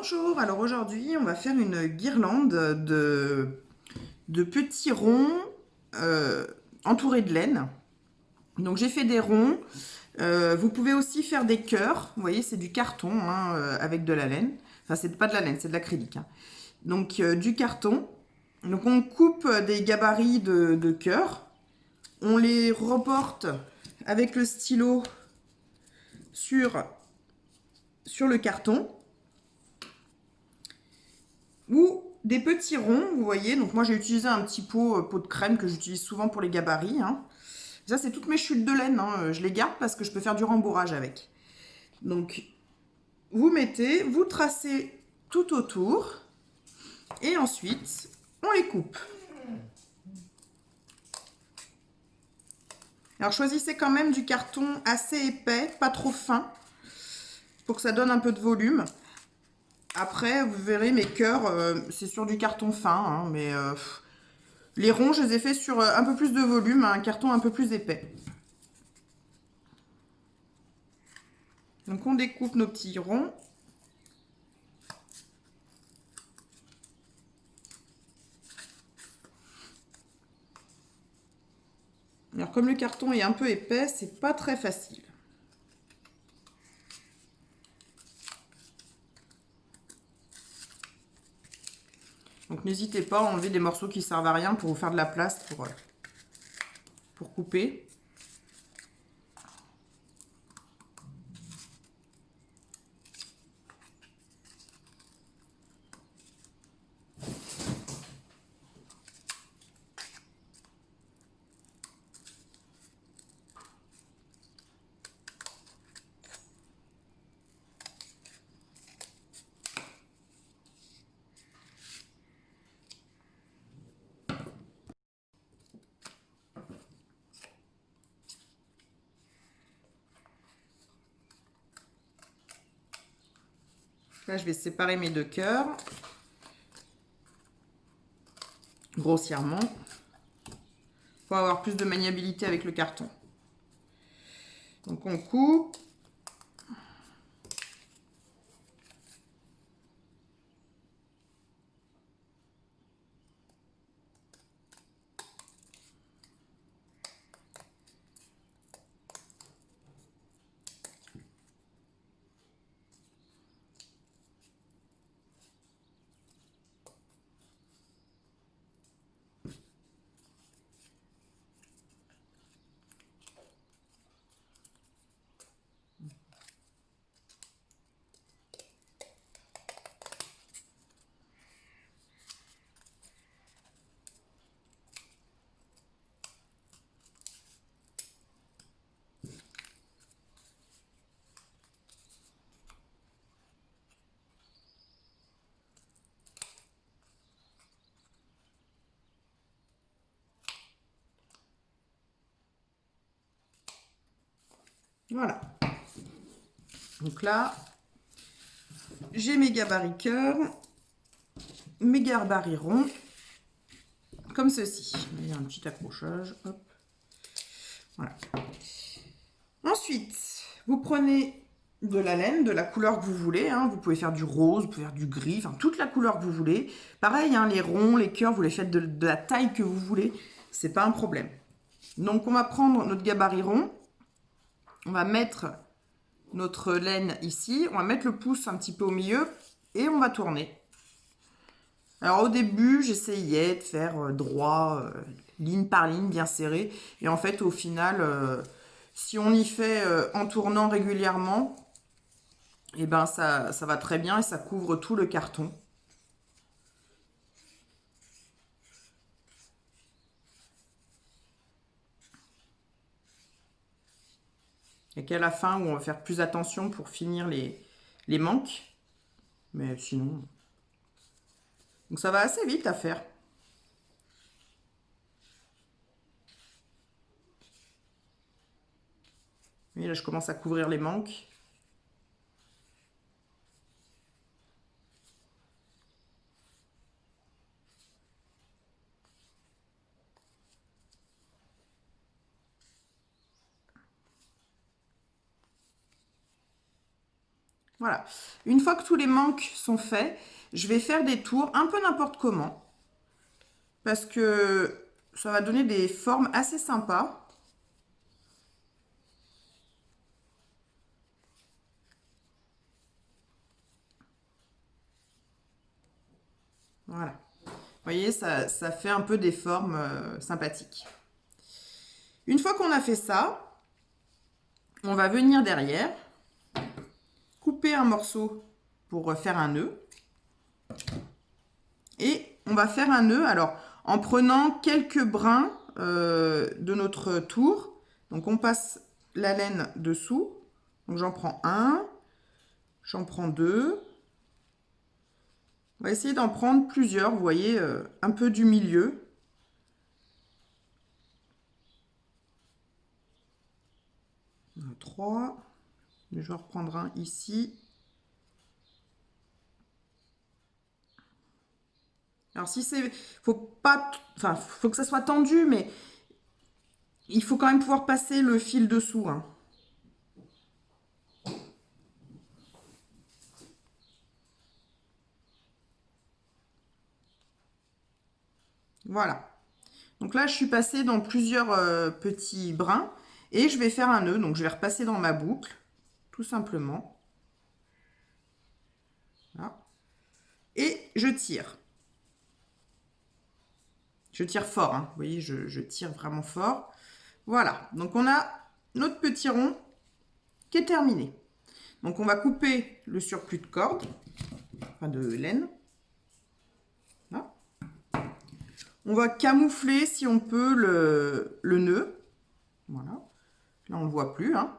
Bonjour, alors aujourd'hui on va faire une guirlande de petits ronds entourés de laine. Donc j'ai fait des ronds, vous pouvez aussi faire des cœurs, vous voyez c'est du carton hein, avec de la laine. Enfin c'est pas de la laine, c'est de l'acrylique. Hein. Donc du carton. Donc on coupe des gabarits de cœurs, on les reporte avec le stylo sur le carton. Ou des petits ronds, vous voyez. Donc moi j'ai utilisé un petit pot de crème que j'utilise souvent pour les gabarits. Hein. Ça c'est toutes mes chutes de laine, hein. Je les garde parce que je peux faire du rembourrage avec. Donc vous mettez, vous tracez tout autour et ensuite on les coupe. Alors choisissez quand même du carton assez épais, pas trop fin, pour que ça donne un peu de volume. Après vous verrez mes cœurs, c'est sur du carton fin, hein, mais les ronds, je les ai fait sur un peu plus de volume, un carton un peu plus épais. Donc on découpe nos petits ronds. Alors comme le carton est un peu épais, c'est pas très facile. Donc n'hésitez pas à enlever des morceaux qui servent à rien pour vous faire de la place pour couper. Là, je vais séparer mes deux cœurs grossièrement pour avoir plus de maniabilité avec le carton. Donc on coupe. Voilà. Donc là, j'ai mes gabarits cœurs, mes gabarits ronds, comme ceci. Il y a un petit accrochage. Hop. Voilà. Ensuite, vous prenez de la laine, de la couleur que vous voulez. Hein. Vous pouvez faire du rose, vous pouvez faire du gris, enfin toute la couleur que vous voulez. Pareil, hein, les ronds, les cœurs, vous les faites de la taille que vous voulez. C'est pas un problème. Donc on va prendre notre gabarit rond. On va mettre notre laine ici. On va mettre le pouce un petit peu au milieu et on va tourner. Alors au début, j'essayais de faire droit, ligne par ligne, bien serré. Et en fait, au final, si on y fait en tournant régulièrement, et ben ça va très bien et ça couvre tout le carton. Et qu'à la fin, où on va faire plus attention pour finir les manques. Mais sinon... Donc ça va assez vite à faire. Et là, je commence à couvrir les manques. Voilà. Une fois que tous les manques sont faits, je vais faire des tours un peu n'importe comment. Parce que ça va donner des formes assez sympas. Voilà. Vous voyez, ça fait un peu des formes sympathiques. Une fois qu'on a fait ça, on va venir derrière, couper un morceau pour faire un nœud. Et on va faire un nœud, alors en prenant quelques brins de notre tour. Donc on passe la laine dessous. Donc j'en prends un, j'en prends deux. On va essayer d'en prendre plusieurs, vous voyez, un peu du milieu. Trois. Je vais reprendre un ici. Alors si c'est, faut pas, enfin, faut que ça soit tendu, mais il faut quand même pouvoir passer le fil dessous, hein. Voilà. Donc là, je suis passée dans plusieurs petits brins et je vais faire un nœud. Donc je vais repasser dans ma boucle, tout simplement. Là. Et je tire. Je tire fort, hein. Vous voyez, je tire vraiment fort. Voilà. Donc on a notre petit rond qui est terminé. Donc on va couper le surplus de corde, enfin de laine. Là. On va camoufler, si on peut, le nœud. Voilà. Là, on ne le voit plus, hein.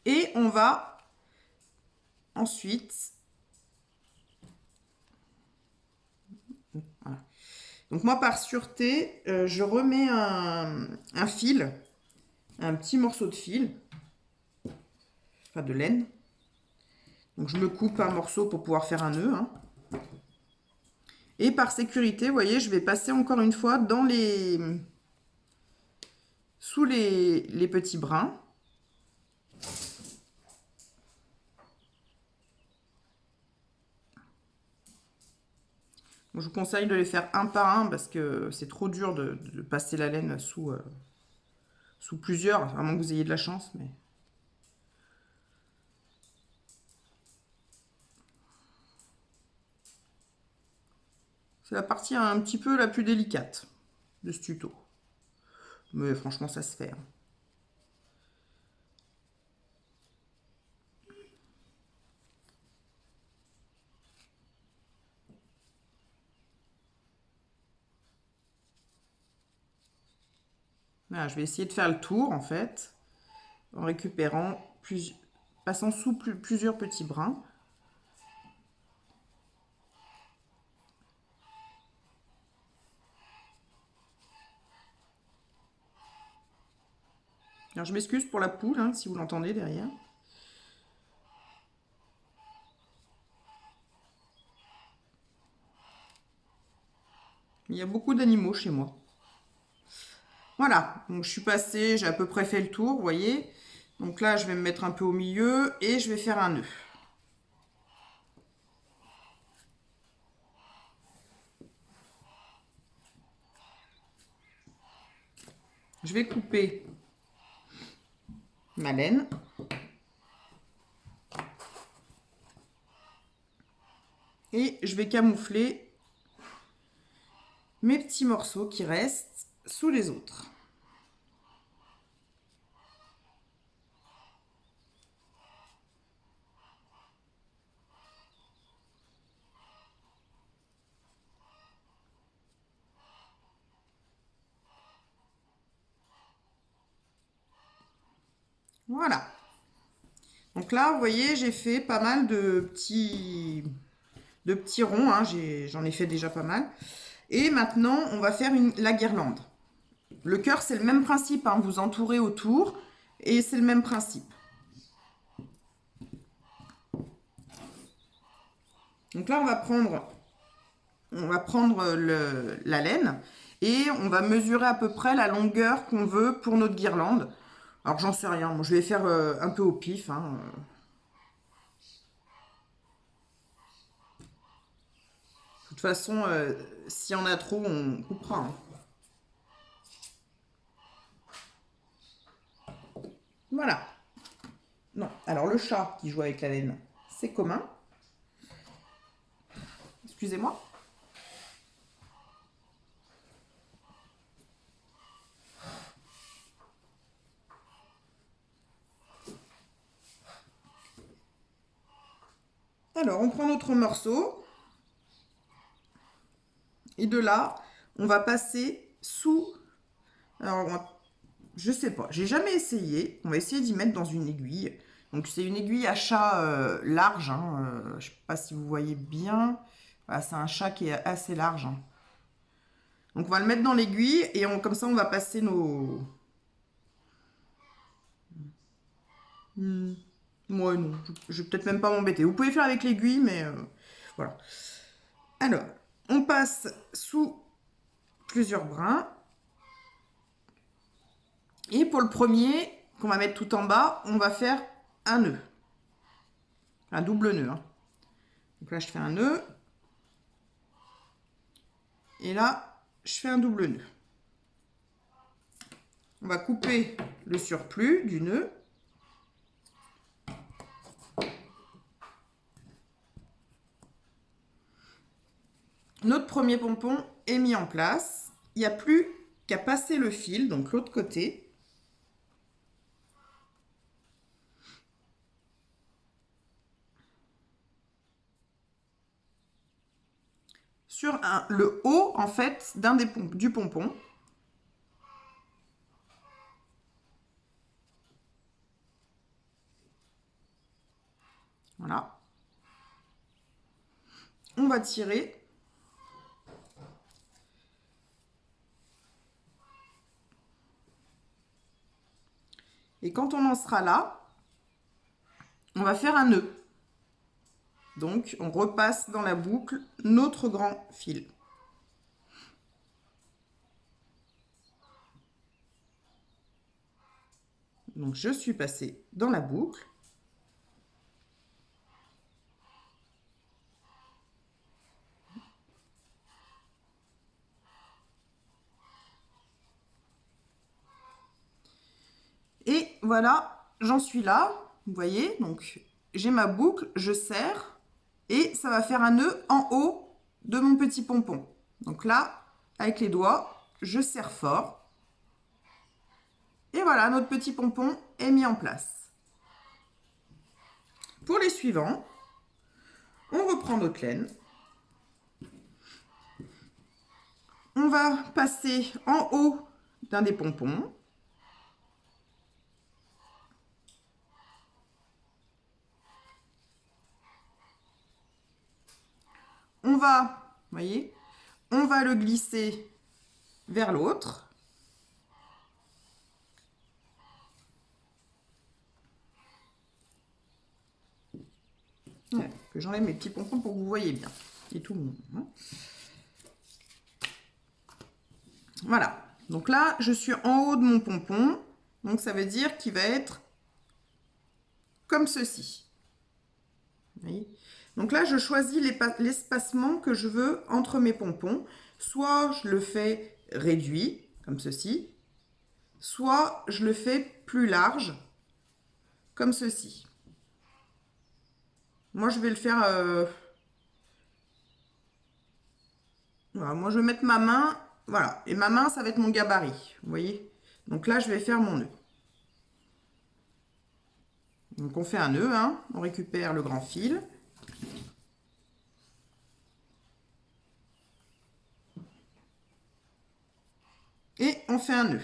Et on va ensuite... Voilà. Donc moi, par sûreté, je remets un fil, un petit morceau de fil, enfin de laine. Donc je me coupe un morceau pour pouvoir faire un nœud, hein. Et par sécurité, vous voyez, je vais passer encore une fois dans sous les petits brins. Je vous conseille de les faire un par un parce que c'est trop dur de passer la laine sous plusieurs, à moins que vous ayez de la chance. Mais... c'est la partie un petit peu la plus délicate de ce tuto. Mais franchement, ça se fait, hein. Voilà, je vais essayer de faire le tour, en fait, en récupérant, passant sous plusieurs petits brins. Alors, je m'excuse pour la poule, hein, si vous l'entendez derrière. Il y a beaucoup d'animaux chez moi. Voilà, donc je suis passée, j'ai à peu près fait le tour, vous voyez. Donc là, je vais me mettre un peu au milieu et je vais faire un nœud. Je vais couper ma laine. Et je vais camoufler mes petits morceaux qui restent sous les autres. Voilà. Donc là, vous voyez, j'ai fait pas mal de petits ronds, hein. J'en ai fait déjà pas mal. Et maintenant, on va faire la guirlande. Le cœur, c'est le même principe, hein. Vous entourez autour et c'est le même principe. Donc là, on va prendre la laine et on va mesurer à peu près la longueur qu'on veut pour notre guirlande. Alors, j'en sais rien. Moi, je vais faire un peu au pif, hein. toute façon, s'il y en a trop, on coupera. Hein. Voilà. Non, alors le chat qui joue avec la laine, c'est commun. Excusez-moi. Alors, on prend notre morceau. Et de là, on va passer sous... Alors, je sais pas, j'ai jamais essayé. On va essayer d'y mettre dans une aiguille. Donc, c'est une aiguille à chat large. Hein, je sais pas si vous voyez bien. Voilà, c'est un chat qui est assez large. Hein. Donc, on va le mettre dans l'aiguille et comme ça, on va passer nos... Moi, non, je vais peut-être même pas m'embêter. Vous pouvez faire avec l'aiguille, mais voilà. Alors, on passe sous plusieurs brins. Et pour le premier, qu'on va mettre tout en bas, on va faire un nœud. Un double nœud. Hein. Donc là, je fais un nœud. Et là, je fais un double nœud. On va couper le surplus du nœud. Notre premier pompon est mis en place. Il n'y a plus qu'à passer le fil, donc l'autre côté. Sur le haut, en fait, du pompon. Voilà. On va tirer. Et quand on en sera là, on va faire un nœud. Donc, on repasse dans la boucle notre grand fil. Donc, je suis passée dans la boucle. Et voilà, j'en suis là. Vous voyez, donc j'ai ma boucle, je serre et ça va faire un nœud en haut de mon petit pompon. Donc là, avec les doigts, je serre fort. Et voilà, notre petit pompon est mis en place. Pour les suivants, on reprend notre laine. On va passer en haut d'un des pompons. On va, vous voyez, on va le glisser vers l'autre. Ouais, que j'enlève mes petits pompons pour que vous voyez bien. Et tout le monde. Hein. Voilà. Donc là, je suis en haut de mon pompon. Donc ça veut dire qu'il va être comme ceci. Vous voyez ? Donc là, je choisis l'espacement que je veux entre mes pompons. Soit je le fais réduit, comme ceci. Soit je le fais plus large, comme ceci. Moi, je vais le faire... Voilà, moi, je vais mettre ma main... Voilà. Et ma main, ça va être mon gabarit. Vous voyez ? Donc là, je vais faire mon nœud. Donc on fait un nœud, hein, on récupère le grand fil. Et on fait un nœud.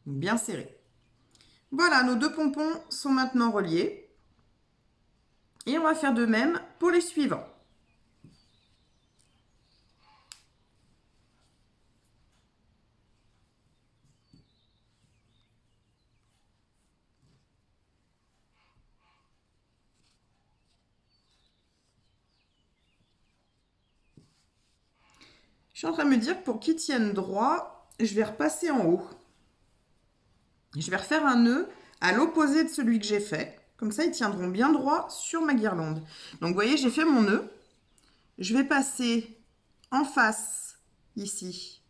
Bien serré. Voilà, nos deux pompons sont maintenant reliés. Et on va faire de même pour les suivants. Je suis en train de me dire que pour qu'ils tiennent droit, je vais repasser en haut. Je vais refaire un nœud à l'opposé de celui que j'ai fait. Comme ça, ils tiendront bien droit sur ma guirlande. Donc, vous voyez, j'ai fait mon nœud. Je vais passer en face, ici,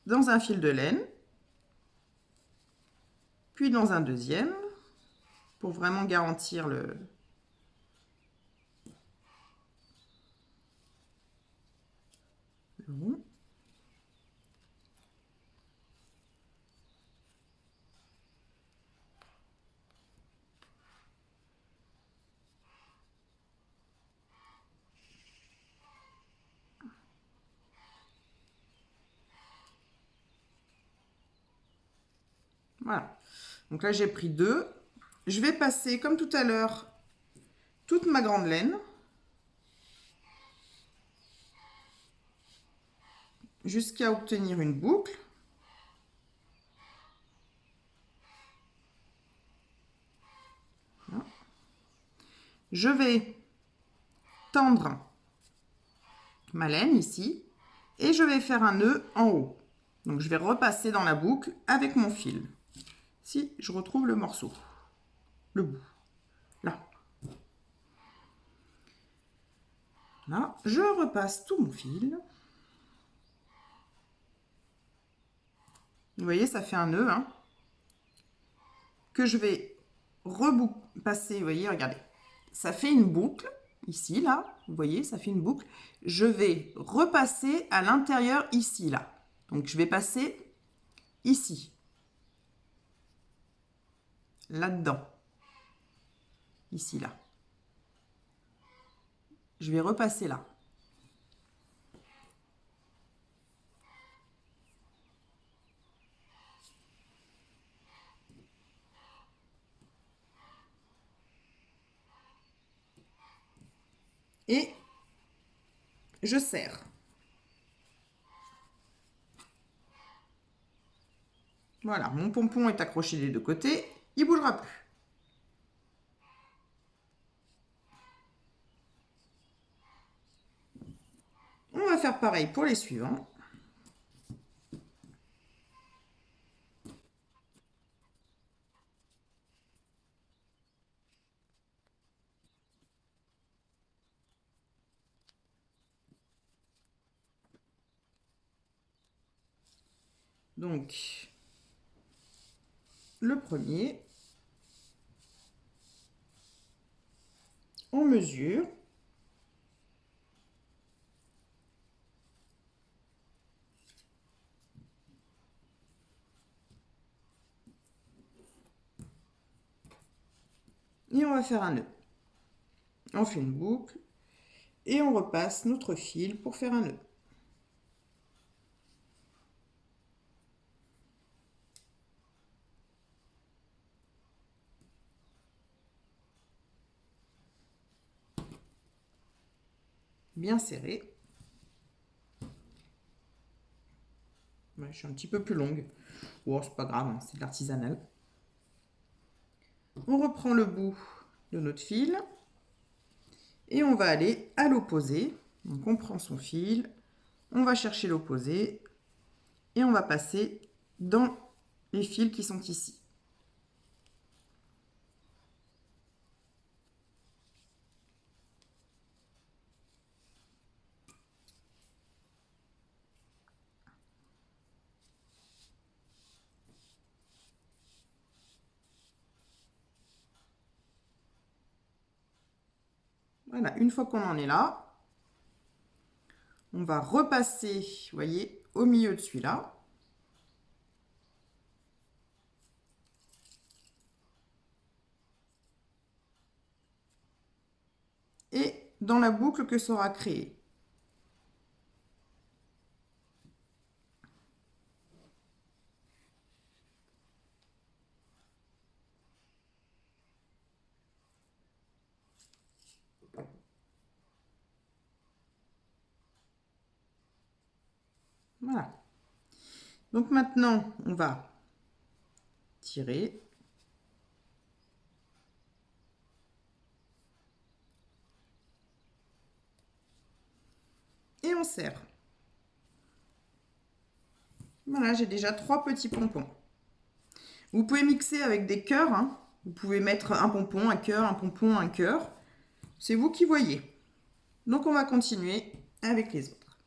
dans un fil de laine, puis dans un deuxième, pour vraiment garantir le rond. Voilà. Donc là, j'ai pris 2. Je vais passer, comme tout à l'heure, toute ma grande laine jusqu'à obtenir une boucle. Voilà. Je vais tendre ma laine ici et je vais faire un nœud en haut. Donc je vais repasser dans la boucle avec mon fil. Si je retrouve le morceau, le bout, là. Là, je repasse tout mon fil. Vous voyez, ça fait un nœud, hein, que je vais repasser. Vous voyez, regardez, ça fait une boucle ici, là. Vous voyez, ça fait une boucle. Je vais repasser à l'intérieur ici, là. Donc, je vais passer ici, là-dedans, ici, là. Je vais repasser là. Et je serre. Voilà, mon pompon est accroché des deux côtés, il ne bougera plus. On va faire pareil pour les suivants. Donc, le premier, on mesure. Et on va faire un nœud. On fait une boucle et on repasse notre fil pour faire un nœud. Bien serré. Ouais, je suis un petit peu plus longue. Oh, c'est pas grave, hein, c'est de l'artisanal. On reprend le bout de notre fil et on va aller à l'opposé. Donc on prend son fil, on va chercher l'opposé et on va passer dans les fils qui sont ici. Voilà, une fois qu'on en est là, on va repasser, vous voyez, au milieu de celui-là. Et dans la boucle que sera créée. Voilà. Donc maintenant, on va tirer. Et on serre. Voilà, j'ai déjà 3 petits pompons. Vous pouvez mixer avec des cœurs, hein. Vous pouvez mettre un pompon, un cœur, un pompon, un cœur. C'est vous qui voyez. Donc, on va continuer avec les autres.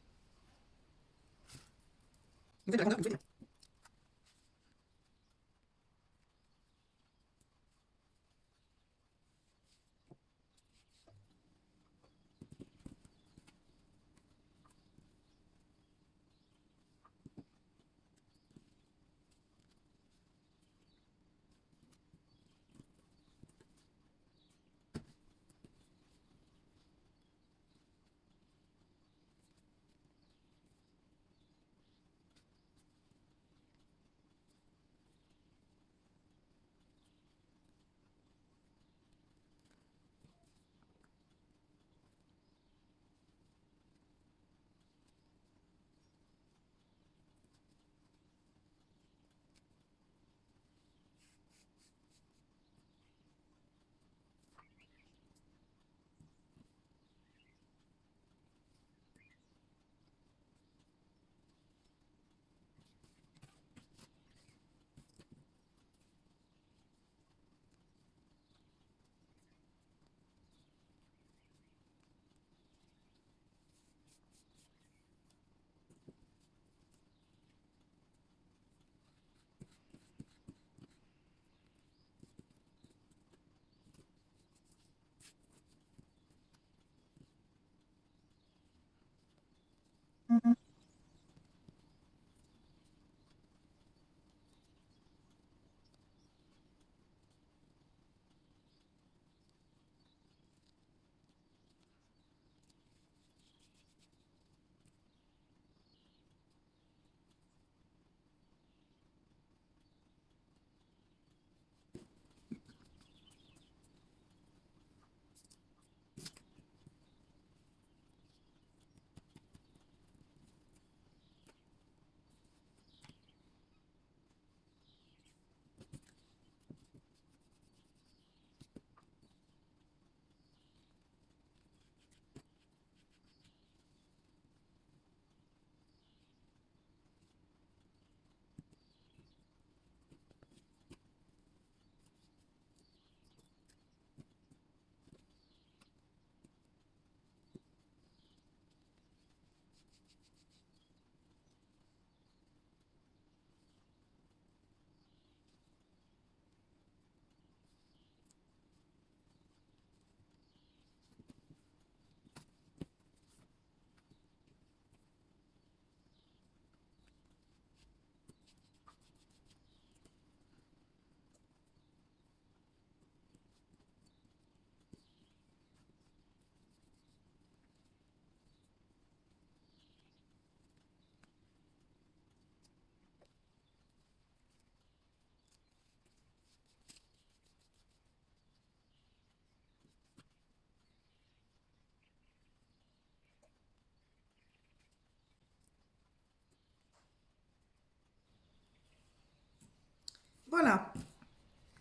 Voilà.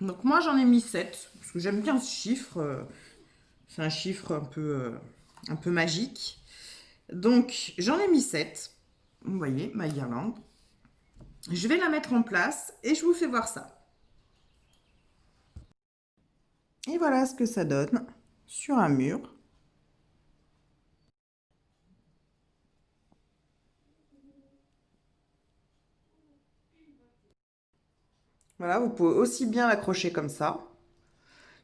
Donc, moi, j'en ai mis 7 parce que j'aime bien ce chiffre. C'est un chiffre un peu magique. Donc, j'en ai mis 7. Vous voyez, ma guirlande. Je vais la mettre en place et je vous fais voir ça. Et voilà ce que ça donne sur un mur. Voilà, vous pouvez aussi bien l'accrocher comme ça.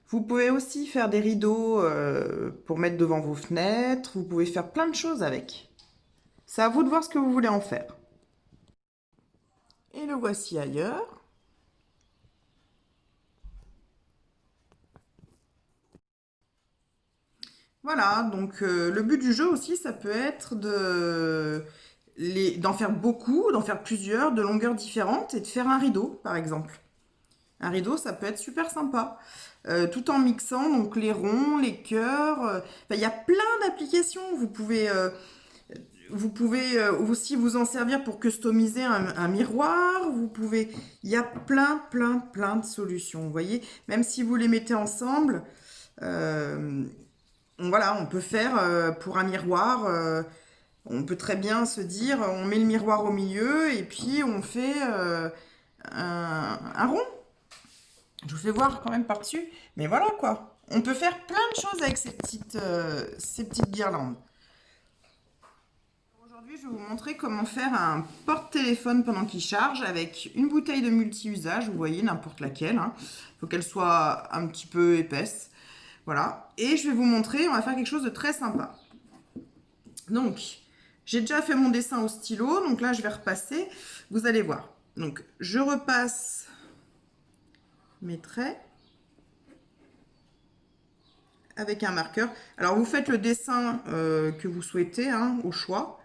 Vous pouvez aussi faire des rideaux pour mettre devant vos fenêtres. Vous pouvez faire plein de choses avec. C'est à vous de voir ce que vous voulez en faire. Et le voici ailleurs. Voilà, donc le but du jeu aussi, ça peut être d'en faire beaucoup, d'en faire plusieurs, de longueurs différentes et de faire un rideau, par exemple. Un rideau, ça peut être super sympa. Tout en mixant donc les ronds, les cœurs. Enfin, il y a plein d'applications. Vous pouvez aussi vous en servir pour customiser un miroir. Vous pouvez. Il y a plein de solutions. Vous voyez, même si vous les mettez ensemble, euh, voilà, on peut faire pour un miroir. On peut très bien se dire, on met le miroir au milieu et puis on fait un rond. Je vous fais voir quand même par-dessus. Mais voilà quoi. On peut faire plein de choses avec ces petites guirlandes. Aujourd'hui, je vais vous montrer comment faire un porte-téléphone pendant qu'il charge avec une bouteille de multi-usage. Vous voyez, n'importe laquelle. Il faut qu'elle soit un petit peu épaisse. Voilà. Et je vais vous montrer, on va faire quelque chose de très sympa. Donc, j'ai déjà fait mon dessin au stylo. Donc là, je vais repasser. Vous allez voir. Donc, je repasse mes traits avec un marqueur. Alors, vous faites le dessin que vous souhaitez, hein, au choix.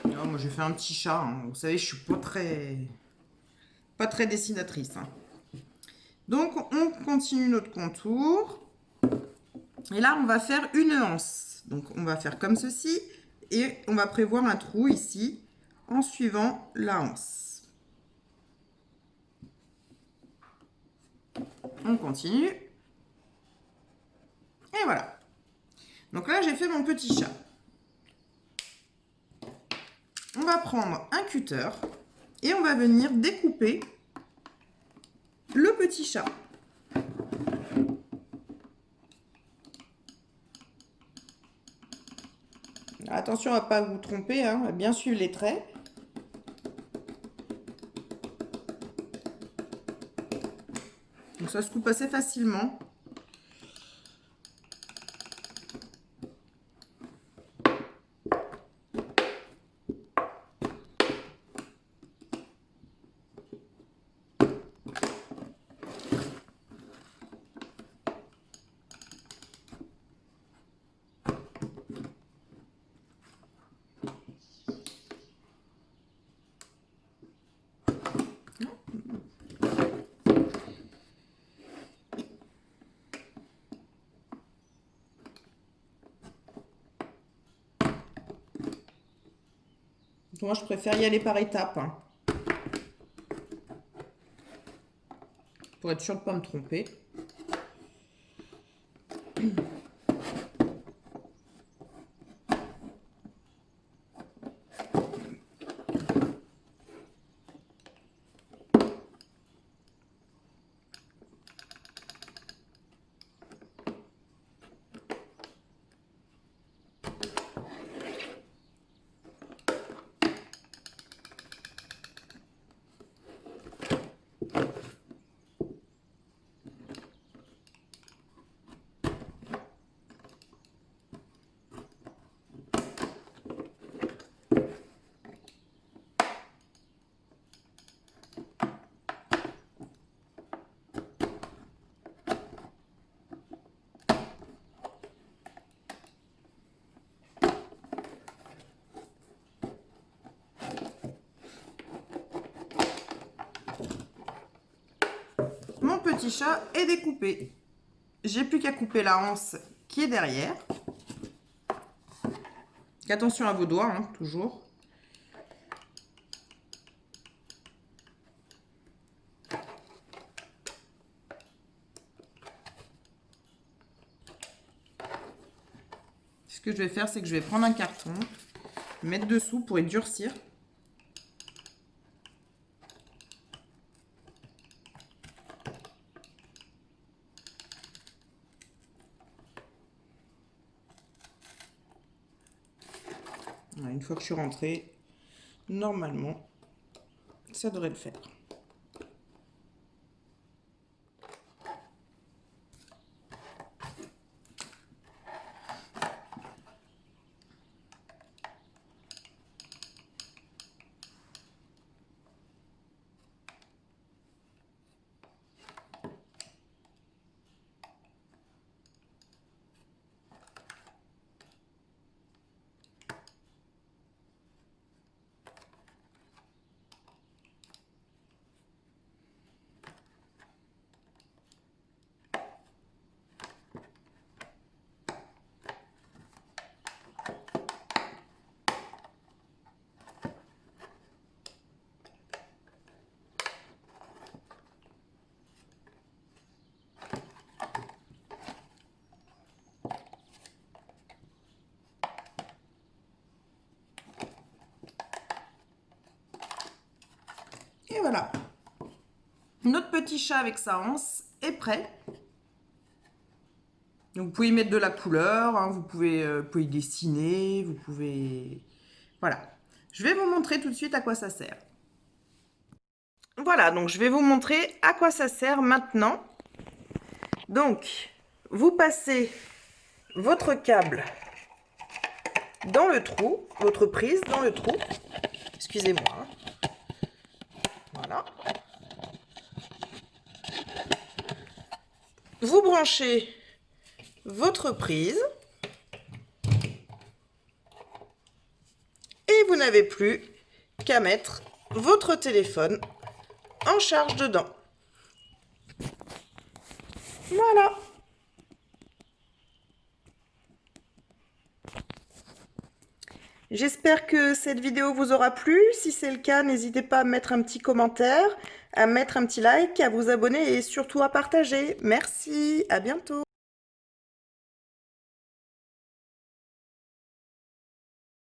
Oh, moi, j'ai fait un petit chat. Hein. Vous savez, je suis pas très dessinatrice. Hein. Donc, on continue notre contour. Et là, on va faire une anse. Donc, on va faire comme ceci. Et on va prévoir un trou ici en suivant la anse. On continue. Et voilà. Donc là, j'ai fait mon petit chat. On va prendre un cutter et on va venir découper le petit chat. Attention à ne pas vous tromper, hein, à bien suivre les traits. Donc ça se coupe assez facilement. Moi, je préfère y aller par étapes. Hein, pour être sûr de ne pas me tromper. Mon petit chat est découpé. J'ai plus qu'à couper la anse qui est derrière. Attention à vos doigts, hein, toujours. Ce que je vais faire, c'est que je vais prendre un carton, mettre dessous pour y durcir. Une fois que je suis rentrée, normalement, ça devrait le faire. voilà. Notre petit chat avec sa anse est prêt. Donc, vous pouvez y mettre de la couleur, hein, vous pouvez y dessiner, vous pouvez... Voilà. Je vais vous montrer tout de suite à quoi ça sert. Voilà, donc je vais vous montrer à quoi ça sert maintenant. Donc, vous passez votre câble dans le trou, votre prise dans le trou. Excusez-moi. Hein. Voilà. Vous branchez votre prise et vous n'avez plus qu'à mettre votre téléphone en charge dedans. Voilà. J'espère que cette vidéo vous aura plu. Si c'est le cas, n'hésitez pas à mettre un petit commentaire, à mettre un petit like, à vous abonner et surtout à partager. Merci, à bientôt.